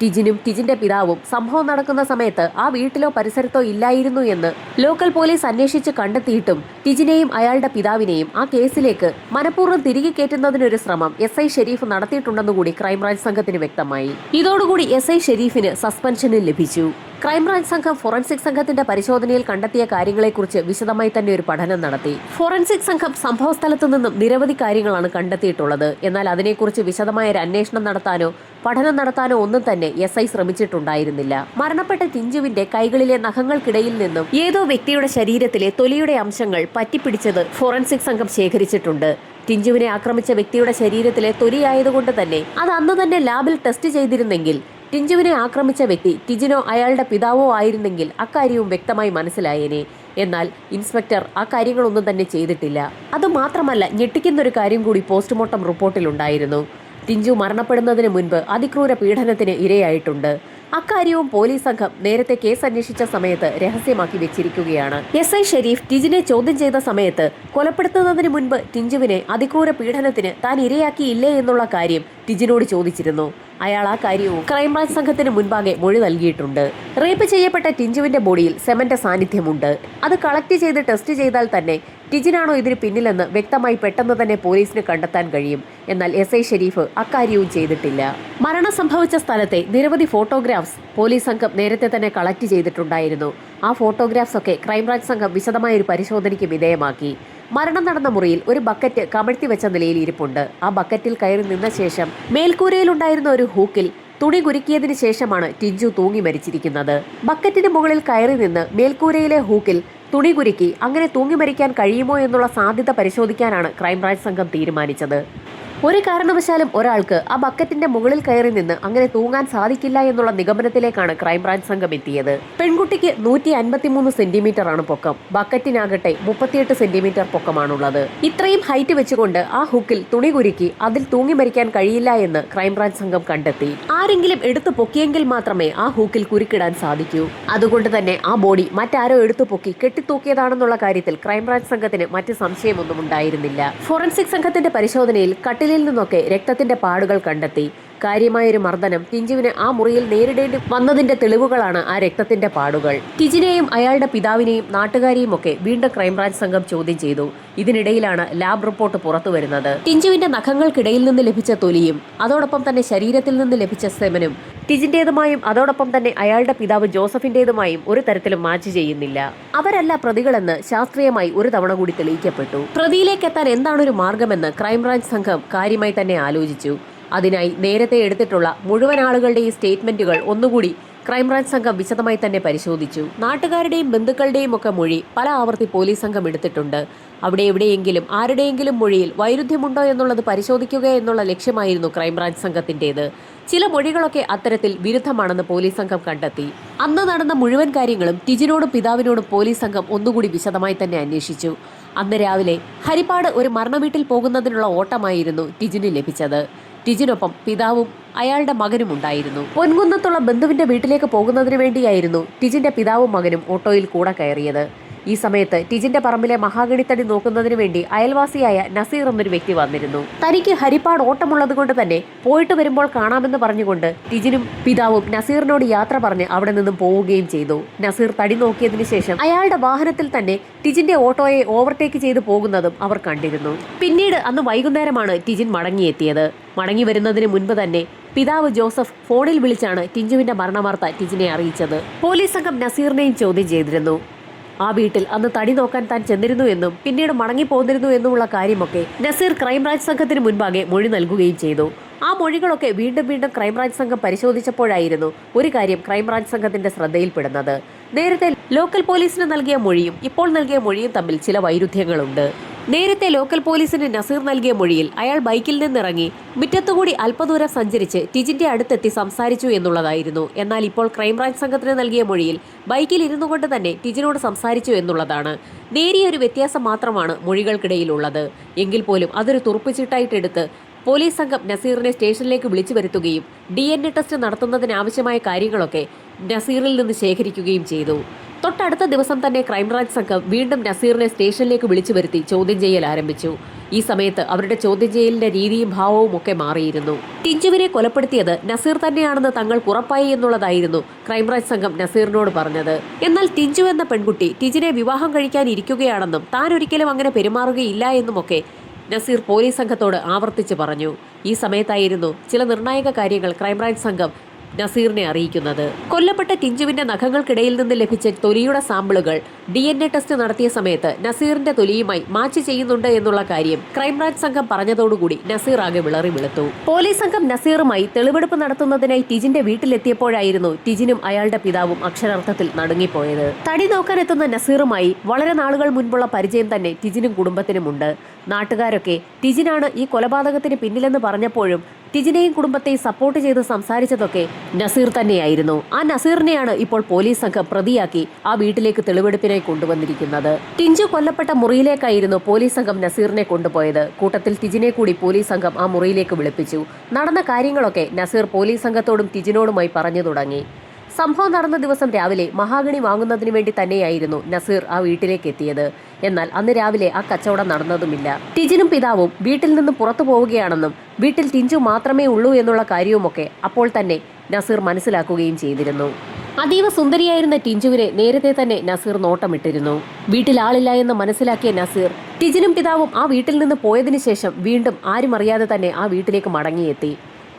Speaker 1: ടിജിനും ടിജിന്റെ പിതാവും സംഭവം നടക്കുന്ന സമയത്ത് ആ വീട്ടിലോ പരിസരത്തോ ഇല്ലായിരുന്നു എന്ന് ലോക്കൽ പോലീസ് അന്വേഷിച്ച് കണ്ടെത്തിയിട്ടും ടിജിനെയും അയാളുടെ പിതാവിനെയും ആ കേസിലേക്ക് മനഃപൂർവ്വം തിരികെ കയറ്റുന്നതിനൊരു ശ്രമം SI ഷെരീഫ് നടത്തിയിട്ടുണ്ടെന്നുകൂടി ക്രൈംബ്രാഞ്ച് സംഘത്തിന് വ്യക്തമായി. ഇതോടുകൂടി SI ഷെരീഫിന് സസ്പെൻഷനും ലഭിച്ചു. ക്രൈംബ്രാഞ്ച് സംഘം ഫോറൻസിക് സംഘത്തിന്റെ പരിശോധനയിൽ കണ്ടെത്തിയ കാര്യങ്ങളെക്കുറിച്ച് വിശദമായി തന്നെ ഒരു പഠനം നടത്തി. ഫോറൻസിക് സംഘം സംഭവസ്ഥലത്തു നിന്നും നിരവധി കാര്യങ്ങളാണ് കണ്ടെത്തിയിട്ടുള്ളത്. എന്നാൽ അതിനെക്കുറിച്ച് വിശദമായ ഒരു അന്വേഷണം നടത്താനോ പഠനം നടത്താനോ ഒന്നും തന്നെ SI ശ്രമിച്ചിട്ടുണ്ടായിരുന്നില്ല. മരണപ്പെട്ട ടിഞ്ചുവിന്റെ കൈകളിലെ നഖങ്ങൾക്കിടയിൽ നിന്നും ഏതോ വ്യക്തിയുടെ ശരീരത്തിലെ തൊലിയുടെ അംശങ്ങൾ പറ്റിപ്പിടിച്ചത് ഫോറൻസിക് സംഘം ശേഖരിച്ചിട്ടുണ്ട്. ടിഞ്ചുവിനെ ആക്രമിച്ച വ്യക്തിയുടെ ശരീരത്തിലെ തൊലിയായതുകൊണ്ട് തന്നെ അത് അന്ന് തന്നെ ലാബിൽ ടെസ്റ്റ് ചെയ്തിരുന്നെങ്കിൽ ടിഞ്ചുവിനെ ആക്രമിച്ച വ്യക്തി ടിജിനോ അയാളുടെ പിതാവോ ആയിരുന്നെങ്കിൽ അക്കാര്യവും വ്യക്തമായി മനസ്സിലായേനെ. എന്നാൽ ഇൻസ്പെക്ടർ ആ കാര്യങ്ങളൊന്നും തന്നെ ചെയ്തിട്ടില്ല. അതുമാത്രമല്ല, ഞെട്ടിക്കുന്നൊരു കാര്യം കൂടി പോസ്റ്റ്മോർട്ടം റിപ്പോർട്ടിലുണ്ടായിരുന്നു. ടിഞ്ചു മരണപ്പെടുന്നതിന് മുൻപ് അതിക്രൂര പീഡനത്തിന് ഇരയായിട്ടുണ്ട്. അക്കാര്യവും പോലീസ് സംഘം നേരത്തെ കേസ് അന്വേഷിച്ച സമയത്ത് രഹസ്യമാക്കി വെച്ചിരിക്കുകയാണ്. SI ഷെരീഫ് ടിജിനെ ചോദ്യം ചെയ്ത സമയത്ത് കൊലപ്പെടുത്തുന്നതിന് മുൻപ് ടിഞ്ചുവിനെ അതിക്രൂര പീഡനത്തിന് താൻ ഇരയാക്കിയില്ലേ എന്നുള്ള കാര്യം ടിജിനോട് ചോദിച്ചിരുന്നു. അയാൾ ആ കാര്യവും ക്രൈംബ്രാഞ്ച് സംഘത്തിന് മുൻപാകെ മൊഴി നൽകിയിട്ടുണ്ട്. റേപ്പ് ചെയ്യപ്പെട്ട ടിഞ്ചുവിന്റെ ബോഡിയിൽ സെമന്റെ സാന്നിധ്യമുണ്ട്. അത് കളക്ട് ചെയ്ത് ടെസ്റ്റ് ചെയ്താൽ തന്നെ ടിജിനാണോ ഇതിന് പിന്നിലെന്ന് വ്യക്തമായി പെട്ടെന്ന് തന്നെ പോലീസിന് കണ്ടെത്താൻ കഴിയും. എന്നാൽ SI ഷെരീഫ് അക്കാര്യവും ചെയ്തിട്ടില്ല. മരണം സംഭവിച്ച സ്ഥലത്തെ നിരവധി ഫോട്ടോഗ്രാഫ്സ് പോലീസ് സംഘം നേരത്തെ തന്നെ കളക്ട് ചെയ്തിട്ടുണ്ടായിരുന്നു. ആ ഫോട്ടോഗ്രാഫ്സ് ഒക്കെ ക്രൈംബ്രാഞ്ച് സംഘം വിശദമായ ഒരു പരിശോധനയ്ക്ക് വിധേയമാക്കി. മരണം നടന്ന മുറിയിൽ ഒരു ബക്കറ്റ് കമഴ്ത്തി വെച്ച നിലയിൽ ഇരിപ്പുണ്ട്. ആ ബക്കറ്റിൽ കയറി നിന്ന ശേഷം മേൽക്കൂരയിലുണ്ടായിരുന്ന ഒരു ഹൂക്കിൽ തുണി കുരുക്കിയതിനു ശേഷമാണ് ടിഞ്ചു തൂങ്ങി മരിച്ചിരിക്കുന്നത്. ബക്കറ്റിന് മുകളിൽ കയറി നിന്ന് മേൽക്കൂരയിലെ ഹൂക്കിൽ തുണി കുരുക്കി അങ്ങനെ തൂങ്ങി മരിക്കാൻ കഴിയുമോ എന്നുള്ള സാധ്യത പരിശോധിക്കാനാണ് ക്രൈംബ്രാഞ്ച് സംഘം തീരുമാനിച്ചത്. ഒരു കാരണവശാലും ഒരാൾക്ക് ആ ബക്കറ്റിന്റെ മുകളിൽ കയറി നിന്ന് അങ്ങനെ തൂങ്ങാൻ സാധിക്കില്ല എന്നുള്ള നിഗമനത്തിലേക്കാണ് ക്രൈംബ്രാഞ്ച് സംഘം എത്തിയത്. പെൺകുട്ടിക്ക് 153 സെന്റിമീറ്റർ ആണ് പൊക്കം. ബക്കറ്റിനാകട്ടെ 38 സെന്റിമീറ്റർ പൊക്കമാണുള്ളത്. ഇത്രയും ഹൈറ്റ് വെച്ചുകൊണ്ട് ആ ഹുക്കിൽ തുണി കുരുക്കി അതിൽ തൂങ്ങി മരിക്കാൻ കഴിയില്ല എന്ന് ക്രൈംബ്രാഞ്ച് സംഘം കണ്ടെത്തി. ആരെങ്കിലും എടുത്തു പൊക്കിയെങ്കിൽ മാത്രമേ ആ ഹൂക്കിൽ കുരുക്കിടാൻ സാധിക്കൂ. അതുകൊണ്ട് തന്നെ ആ ബോഡി മറ്റാരോ എടുത്തു പൊക്കി കെട്ടിത്തൂക്കിയതാണെന്നുള്ള കാര്യത്തിൽ ക്രൈംബ്രാഞ്ച് സംഘത്തിന് മറ്റ് സംശയമൊന്നും ഉണ്ടായിരുന്നില്ല. ഫോറൻസിക് സംഘത്തിന്റെ പരിശോധനയിൽ കട്ടിലിൽ നിന്നൊക്കെ രക്തത്തിന്റെ പാടുകൾ കണ്ടെത്തി. കാര്യമായൊരു മർദ്ദനം ടിഞ്ചുവിന് ആ മുറിയിൽ നേരിടേണ്ടി വന്നതിന്റെ തെളിവുകളാണ് ആ രക്തത്തിന്റെ പാടുകൾ. ടിജിനെയും അയാളുടെ പിതാവിനെയും നാട്ടുകാരെയും ഒക്കെ വീണ്ടും ക്രൈംബ്രാഞ്ച് സംഘം ചോദ്യം ചെയ്തു. ഇതിനിടയിലാണ് ലാബ് റിപ്പോർട്ട് പുറത്തു വരുന്നത്. ടിഞ്ചുവിന്റെ നഖങ്ങൾക്കിടയിൽ നിന്ന് ലഭിച്ച തൊലിയും അതോടൊപ്പം തന്നെ ശരീരത്തിൽ നിന്ന് ലഭിച്ച സെമനും ടിജിന്റേതുമായും അതോടൊപ്പം തന്നെ അയാളുടെ പിതാവ് ജോസഫിന്റേതുമായും ഒരു തരത്തിലും മാച്ച് ചെയ്യുന്നില്ല. അവരല്ല പ്രതികളെന്ന് ശാസ്ത്രീയമായി ഒരു തവണ കൂടി തെളിയിക്കപ്പെട്ടു. പ്രതിയിലേക്ക് എത്താൻ എന്താണൊരു മാർഗമെന്ന് ക്രൈംബ്രാഞ്ച് സംഘം കാര്യമായി തന്നെ ആലോചിച്ചു. അതിനായി നേരത്തെ എടുത്തിട്ടുള്ള മുഴുവൻ ആളുകളുടെയും സ്റ്റേറ്റ്മെന്റുകൾ ഒന്നുകൂടി ക്രൈംബ്രാഞ്ച് സംഘം വിശദമായി തന്നെ പരിശോധിച്ചു. നാട്ടുകാരുടെയും ബന്ധുക്കളുടെയും ഒക്കെ മൊഴി പല ആവർത്തി പോലീസ് സംഘം എടുത്തിട്ടുണ്ട്. അവിടെ എവിടെയെങ്കിലും ആരുടെയെങ്കിലും മൊഴിയിൽ വൈരുദ്ധ്യമുണ്ടോ എന്നുള്ളത് പരിശോധിക്കുക എന്നുള്ള ലക്ഷ്യമായിരുന്നു ക്രൈംബ്രാഞ്ച് സംഘത്തിൻ്റേത്. ചില മൊഴികളൊക്കെ അത്തരത്തിൽ വിരുദ്ധമാണെന്ന് പോലീസ് സംഘം കണ്ടെത്തി. അന്ന് നടന്ന മുഴുവൻ കാര്യങ്ങളും ടിജിനോടും പിതാവിനോടും പോലീസ് സംഘം ഒന്നുകൂടി വിശദമായി തന്നെ അന്വേഷിച്ചു. അന്ന് രാവിലെ ഹരിപ്പാട് ഒരു മരണവീട്ടിൽ പോകുന്നതിനുള്ള ഓട്ടമായിരുന്നു ടിജിന് ലഭിച്ചത്. ടിജിനൊപ്പം പിതാവും അയാളുടെ മകനും ഉണ്ടായിരുന്നു. പൊൻകുന്നത്തുള്ള ബന്ധുവിന്റെ വീട്ടിലേക്ക് പോകുന്നതിന് വേണ്ടിയായിരുന്നു ടിജിന്റെ പിതാവും മകനും ഓട്ടോയിൽ കൂടെ കയറിയത്. ഈ സമയത്ത് ടിജിന്റെ പറമ്പിലെ മഹാഗണിത്തടി നോക്കുന്നതിന് വേണ്ടി അയൽവാസിയായ നസീർ എന്നൊരു വ്യക്തി വന്നിരുന്നു. തനിക്ക് ഹരിപ്പാട് ഓട്ടമുള്ളത് കൊണ്ട് തന്നെ പോയിട്ട് വരുമ്പോൾ കാണാമെന്ന് പറഞ്ഞുകൊണ്ട് ടിജിനും പിതാവും നസീറിനോട് യാത്ര പറഞ്ഞ് അവിടെ നിന്നും പോവുകയും ചെയ്തു. നസീർ തടി നോക്കിയതിനു ശേഷം അയാളുടെ വാഹനത്തിൽ തന്നെ ടിജിന്റെ ഓട്ടോയെ ഓവർടേക്ക് ചെയ്ത് പോകുന്നതും അവർ കണ്ടിരുന്നു. പിന്നീട് അന്ന് വൈകുന്നേരമാണ് ടിജിൻ മടങ്ങിയെത്തിയത്. മടങ്ങി വരുന്നതിന് മുൻപ് തന്നെ പിതാവ് ജോസഫ് ഫോണിൽ വിളിച്ചാണ് ടിഞ്ചുവിന്റെ മരണവാർത്ത ടിജിനെ അറിയിച്ചത്. പോലീസ് സംഘം നസീറിനെയും ചോദ്യം ചെയ്തിരുന്നു. ആ വീട്ടിൽ അന്ന് തടി നോക്കാൻ താൻ ചെന്നിരുന്നു എന്നും പിന്നീട് മടങ്ങിപ്പോന്നിരുന്നു എന്നുമുള്ള കാര്യമൊക്കെ നസീർ ക്രൈംബ്രാഞ്ച് സംഘത്തിന് മുൻപാകെ മൊഴി നൽകുകയും ചെയ്തു. ആ മൊഴികളൊക്കെ വീണ്ടും വീണ്ടും ക്രൈംബ്രാഞ്ച് സംഘം പരിശോധിച്ചപ്പോഴായിരുന്നു ഒരു കാര്യം ക്രൈംബ്രാഞ്ച് സംഘത്തിന്റെ ശ്രദ്ധയിൽപ്പെടുന്നത്. നേരത്തെ ലോക്കൽ പോലീസിന് നൽകിയ മൊഴിയും ഇപ്പോൾ നൽകിയ മൊഴിയും തമ്മിൽ ചില വൈരുദ്ധ്യങ്ങളുണ്ട്. നേരത്തെ ലോക്കൽ പോലീസിന് നസീർ നൽകിയ മൊഴിയിൽ അയാൾ ബൈക്കിൽ നിന്നിറങ്ങി മുറ്റത്തുകൂടി അല്പദൂരം സഞ്ചരിച്ച് ടിജിന്റെ അടുത്തെത്തി സംസാരിച്ചു എന്നുള്ളതായിരുന്നു. എന്നാൽ ഇപ്പോൾ ക്രൈംബ്രാഞ്ച് സംഘത്തിന് നൽകിയ മൊഴിയിൽ ബൈക്കിൽ ഇരുന്നു കൊണ്ട് തന്നെ ടിജിനോട് സംസാരിച്ചു എന്നുള്ളതാണ്. നേരിയൊരു വ്യത്യാസം മാത്രമാണ് മൊഴികൾക്കിടയിലുള്ളത്. എങ്കിൽ പോലും അതൊരു തുറപ്പിച്ചിട്ടായിട്ടെടുത്ത് പോലീസ് സംഘം നസീറിനെ സ്റ്റേഷനിലേക്ക് വിളിച്ചു വരുത്തുകയും DNA ടെസ്റ്റ് നടത്തുന്നതിനാവശ്യമായ കാര്യങ്ങളൊക്കെ നസീറിൽ നിന്ന് ശേഖരിക്കുകയും ചെയ്തു. തൊട്ടടുത്ത ദിവസം തന്നെ ക്രൈംബ്രാഞ്ച് സംഘം വീണ്ടും നസീറിനെ സ്റ്റേഷനിലേക്ക് വിളിച്ചു വരുത്തി ചോദ്യം ചെയ്യൽ ആരംഭിച്ചു. ഈ സമയത്ത് അവരുടെ ചോദ്യം ചെയ്യലിന്റെ രീതിയും ഭാവവും ഒക്കെ മാറിയിരുന്നു. ടിഞ്ചുവിനെ കൊലപ്പെടുത്തിയത് നസീർ തന്നെയാണെന്ന് തങ്ങൾക്ക് ഉറപ്പായി എന്നുള്ളതായിരുന്നു ക്രൈംബ്രാഞ്ച് സംഘം നസീറിനോട് പറഞ്ഞത്. എന്നാൽ ടിഞ്ചു എന്ന പെൺകുട്ടി ടിജിനെ വിവാഹം കഴിക്കാൻ ഇരിക്കുകയാണെന്നും താൻ ഒരിക്കലും അങ്ങനെ പെരുമാറുകയില്ല എന്നുമൊക്കെ നസീർ പോലീസ് സംഘത്തോട് ആവർത്തിച്ച് പറഞ്ഞു. ഈ സമയത്തായിരുന്നു ചില നിർണായക കാര്യങ്ങൾ ക്രൈംബ്രാഞ്ച് സംഘം നസീറിനെ അറിയിക്കുന്നത്. കൊല്ലപ്പെട്ട ടിഞ്ചുവിന്റെ നഖങ്ങൾക്കിടയിൽ നിന്ന് ലഭിച്ച തൊലിയുടെ സാമ്പിളുകൾ DNA ടെസ്റ്റ് നടത്തിയ സമയത്ത് നസീറിന്റെ തൊലിയുമായി മാച്ച് ചെയ്യുന്നുണ്ട് എന്നുള്ള കാര്യം ക്രൈംബ്രാഞ്ച് സംഘം പറഞ്ഞതോടുകൂടി നസീർ ആകെ വിളറി വെളുത്തു. പോലീസ് സംഘം നസീറുമായി തെളിവെടുപ്പ് നടത്തുന്നതിനായി ടിജിന്റെ വീട്ടിലെത്തിയപ്പോഴായിരുന്നു ടിജിനും അയാളുടെ പിതാവും അക്ഷരാർത്ഥത്തിൽ നടുങ്ങിപ്പോയത്. തടി നോക്കാനെത്തുന്ന നസീറുമായി വളരെ നാളുകൾ മുൻപുള്ള പരിചയം തന്നെ ടിജിനും കുടുംബത്തിനുമുണ്ട്. നാട്ടുകാരൊക്കെ ടിജിനാണ് ഈ കൊലപാതകത്തിന് പിന്നിലെന്ന് പറഞ്ഞപ്പോഴും ടിജിനെയും കുടുംബത്തെയും സപ്പോർട്ട് ചെയ്ത് സംസാരിച്ചതൊക്കെ നസീർ തന്നെയായിരുന്നു. ആ നസീറിനെയാണ് ഇപ്പോൾ പോലീസ് സംഘം പ്രതിയാക്കി ആ വീട്ടിലേക്ക് തെളിവെടുപ്പിനായി കൊണ്ടുവന്നിരിക്കുന്നത്. ടിഞ്ചു കൊല്ലപ്പെട്ട മുറിയിലേക്കായിരുന്നു പോലീസ് സംഘം നസീറിനെ കൊണ്ടുപോയത്. കൂട്ടത്തിൽ ടിജിനെ കൂടി പോലീസ് സംഘം ആ മുറിയിലേക്ക് വിളിപ്പിച്ചു. നടന്ന കാര്യങ്ങളൊക്കെ നസീർ പോലീസ് സംഘത്തോടും ടിജിനോടുമായി പറഞ്ഞു തുടങ്ങി. സംഭവം നടന്ന ദിവസം രാവിലെ മഹാഗണി വാങ്ങുന്നതിന് വേണ്ടി തന്നെയായിരുന്നു നസീർ ആ വീട്ടിലേക്ക് എത്തിയത്. എന്നാൽ അന്ന് രാവിലെ ആ കച്ചവടം നടന്നതുമില്ല. ടിജിനും പിതാവും വീട്ടിൽ നിന്ന് പുറത്തു പോവുകയാണെന്നും വീട്ടിൽ ടിഞ്ചു മാത്രമേ ഉള്ളൂ എന്നുള്ള കാര്യവുമൊക്കെ അപ്പോൾ തന്നെ നസീർ മനസ്സിലാക്കുകയും ചെയ്തിരുന്നു. അതീവ സുന്ദരിയായിരുന്ന ടിഞ്ചുവിനെ നേരത്തെ തന്നെ നസീർ നോട്ടമിട്ടിരുന്നു. വീട്ടിൽ ആളില്ല എന്ന് മനസ്സിലാക്കിയ നസീർ ടിജിനും പിതാവും ആ വീട്ടിൽ നിന്ന് പോയതിനു ശേഷം വീണ്ടും ആരും അറിയാതെ തന്നെ ആ വീട്ടിലേക്ക് മടങ്ങിയെത്തി.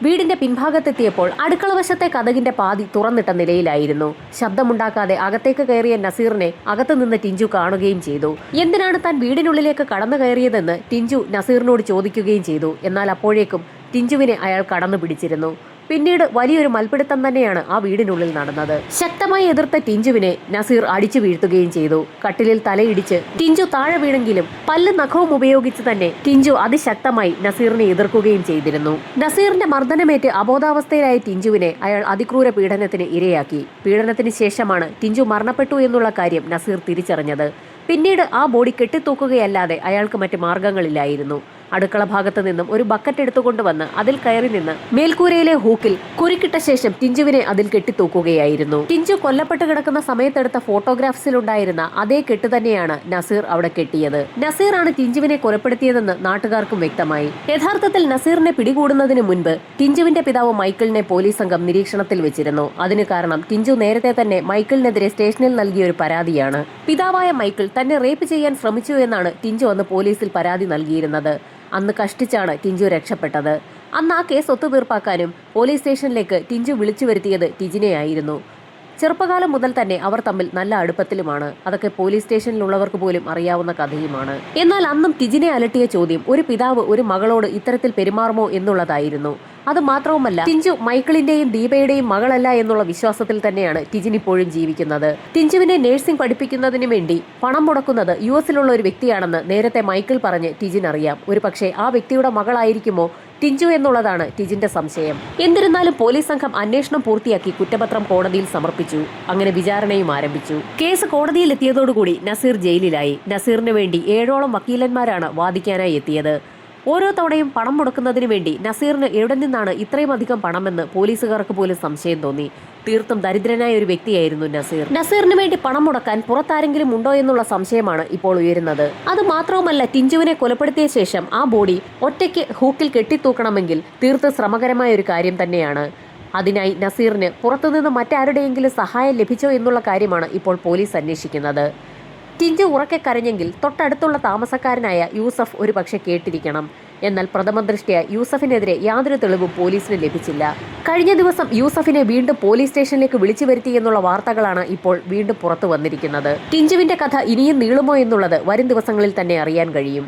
Speaker 1: വീടിന്റെ പിൻഭാഗത്തെത്തിയപ്പോൾ അടുക്കളവശത്തെ കതകിന്റെ പാതി തുറന്നിട്ട നിലയിലായിരുന്നു. ശബ്ദമുണ്ടാക്കാതെ അകത്തേക്ക് കയറിയ നസീറിനെ അകത്തു നിന്ന് ടിഞ്ചു കാണുകയും ചെയ്തു. എന്തിനാണ് താൻ വീടിനുള്ളിലേക്ക് കടന്നു കയറിയതെന്ന് ടിഞ്ചു നസീറിനോട് ചോദിക്കുകയും ചെയ്തു. എന്നാൽ അപ്പോഴേക്കും ടിഞ്ചുവിനെ അയാൾ കടന്നു പിടിച്ചിരുന്നു. പിന്നീട് വലിയൊരു മൽപ്പിടുത്തം തന്നെയാണ് ആ വീടിനുള്ളിൽ നടന്നത്. ശക്തമായി എതിർത്ത ടിഞ്ചുവിനെ നസീർ അടിച്ചു വീഴ്ത്തുകയും ചെയ്തു. കട്ടിലിൽ തലയിടിച്ച് ടിഞ്ചു താഴെ വീണെങ്കിലും പല്ല് നഖവും ഉപയോഗിച്ച് തന്നെ ടിഞ്ചു അതിശക്തമായി നസീറിനെ എതിർക്കുകയും ചെയ്തിരുന്നു. നസീറിന്റെ മർദ്ദനമേറ്റ് അബോധാവസ്ഥയിലായ ടിഞ്ചുവിനെ അയാൾ അതിക്രൂര പീഡനത്തിന് ഇരയാക്കി. പീഡനത്തിന് ശേഷമാണ് ടിഞ്ചു മരണപ്പെട്ടു എന്നുള്ള കാര്യം നസീർ തിരിച്ചറിഞ്ഞത്. പിന്നീട് ആ ബോഡി കെട്ടിത്തൂക്കുകയല്ലാതെ അയാൾക്ക് മറ്റ് മാർഗങ്ങളില്ലായിരുന്നു. അടുക്കള ഭാഗത്ത് നിന്നും ഒരു ബക്കറ്റ് എടുത്തുകൊണ്ടുവന്ന് അതിൽ കയറി നിന്ന് മേൽക്കൂരയിലെ ഹൂക്കിൽ കുരുക്കിട്ട ശേഷം ടിഞ്ചുവിനെ അതിൽ കെട്ടിത്തൂക്കുകയായിരുന്നു. ടിഞ്ചു കൊല്ലപ്പെട്ട് കിടക്കുന്ന സമയത്തെടുത്ത ഫോട്ടോഗ്രാഫ്സിലുണ്ടായിരുന്ന അതേ കെട്ട് തന്നെയാണ് നസീർ അവിടെ കെട്ടിയത്. നസീറാണ് ടിഞ്ചുവിനെ കൊലപ്പെടുത്തിയതെന്ന് നാട്ടുകാർക്കും വ്യക്തമായി. യഥാർത്ഥത്തിൽ നസീറിനെ പിടികൂടുന്നതിന് മുൻപ് ടിഞ്ചുവിന്റെ പിതാവ് മൈക്കിളിനെ പോലീസ് സംഘം നിരീക്ഷണത്തിൽ വെച്ചിരുന്നു. അതിന് കാരണം ടിഞ്ചു നേരത്തെ തന്നെ മൈക്കിളിനെതിരെ സ്റ്റേഷനിൽ നൽകിയ ഒരു പരാതിയാണ്. പിതാവായ മൈക്കിൾ തന്നെ റേപ്പ് ചെയ്യാൻ ശ്രമിച്ചു എന്നാണ് ടിഞ്ചു അന്ന് പോലീസിൽ പരാതി നൽകിയിരുന്നത്. അന്ന് കഷ്ടിച്ചാണ് ടിഞ്ചു രക്ഷപ്പെട്ടത്. അന്ന് ആ കേസ് ഒത്തുതീർപ്പാക്കാനും പോലീസ് സ്റ്റേഷനിലേക്ക് ടിഞ്ചു വിളിച്ചു വരുത്തിയത് ടിജിനെയായിരുന്നു. ചെറുപ്പകാലം മുതൽ തന്നെ അവർ തമ്മിൽ നല്ല അടുപ്പത്തിലുമാണ്. അതൊക്കെ പോലീസ് സ്റ്റേഷനിലുള്ളവർക്ക് പോലും അറിയാവുന്ന കഥയുമാണ്. എന്നാൽ അന്നും ടിജിനെ അലട്ടിയ ചോദ്യം ഒരു പിതാവ് ഒരു മകളോട് ഇത്തരത്തിൽ പെരുമാറുമോ എന്നുള്ളതായിരുന്നു. അത് മാത്രവുമല്ല, ടിഞ്ചു മൈക്കിളിന്റെയും ദീപയുടെയും മകളല്ല എന്നുള്ള വിശ്വാസത്തിൽ തന്നെയാണ് ടിജിൻ ഇപ്പോഴും ജീവിക്കുന്നത്. ടിഞ്ചുവിനെ നഴ്സിംഗ് പഠിപ്പിക്കുന്നതിന് വേണ്ടി പണം മുടക്കുന്നത് യുഎസിലുള്ള ഒരു വ്യക്തിയാണെന്ന് നേരത്തെ മൈക്കിൾ പറഞ്ഞ് ടിജിൻ അറിയാം. ഒരു പക്ഷേ ആ വ്യക്തിയുടെ മകളായിരിക്കുമോ ടിഞ്ചു എന്നുള്ളതാണ് ടിജിന്റെ സംശയം. എന്നിരുന്നാലും പോലീസ് സംഘം അന്വേഷണം പൂർത്തിയാക്കി കുറ്റപത്രം കോടതിയിൽ സമർപ്പിച്ചു. അങ്ങനെ വിചാരണയും ആരംഭിച്ചു. കേസ് കോടതിയിൽ എത്തിയതോടുകൂടി നസീർ ജയിലിലായി. നസീറിന് വേണ്ടി 7ഓളം വക്കീലന്മാരാണ് വാദിക്കാനായി എത്തിയത്. ഓരോ തവണയും പണം മുടക്കുന്നതിന് വേണ്ടി നസീറിന് എവിടെ നിന്നാണ് ഇത്രയും അധികം പണമെന്ന് പോലീസുകാർക്ക് പോലും സംശയം തോന്നി. തീർത്തും ദരിദ്രനായ ഒരു വ്യക്തിയായിരുന്നു നസീർ. നസീറിന് വേണ്ടി പണം മുടക്കാൻ പുറത്താരെങ്കിലും ഉണ്ടോ എന്നുള്ള സംശയമാണ് ഇപ്പോൾ ഉയരുന്നത്. അത് മാത്രവുമല്ല, ടിഞ്ചുവിനെ കൊലപ്പെടുത്തിയ ശേഷം ആ ബോഡി ഒറ്റയ്ക്ക് ഹൂക്കിൽ കെട്ടിത്തൂക്കണമെങ്കിൽ തീർത്തും ശ്രമകരമായ ഒരു കാര്യം തന്നെയാണ്. അതിനായി നസീറിന് പുറത്തുനിന്ന് മറ്റാരുടെയെങ്കിലും സഹായം ലഭിച്ചോ എന്നുള്ള കാര്യമാണ് ഇപ്പോൾ പോലീസ് അന്വേഷിക്കുന്നത്. ടിഞ്ചു ഉറക്കെ കരഞ്ഞെങ്കിൽ തൊട്ടടുത്തുള്ള താമസക്കാരനായ യൂസഫ് ഒരു പക്ഷെ കേട്ടിരിക്കണം. എന്നാൽ പ്രഥമ ദൃഷ്ട്യാ യൂസഫിനെതിരെ യാതൊരു തെളിവും പോലീസിന് ലഭിച്ചില്ല. കഴിഞ്ഞ ദിവസം യൂസഫിനെ വീണ്ടും പോലീസ് സ്റ്റേഷനിലേക്ക് വിളിച്ചു വരുത്തി എന്നുള്ള വാർത്തകളാണ് ഇപ്പോൾ വീണ്ടും പുറത്തു വന്നിരിക്കുന്നത്. ടിഞ്ചുവിന്റെ കഥ ഇനിയും നീളുമോ എന്നുള്ളത് വരും ദിവസങ്ങളിൽ തന്നെ അറിയാൻ കഴിയും.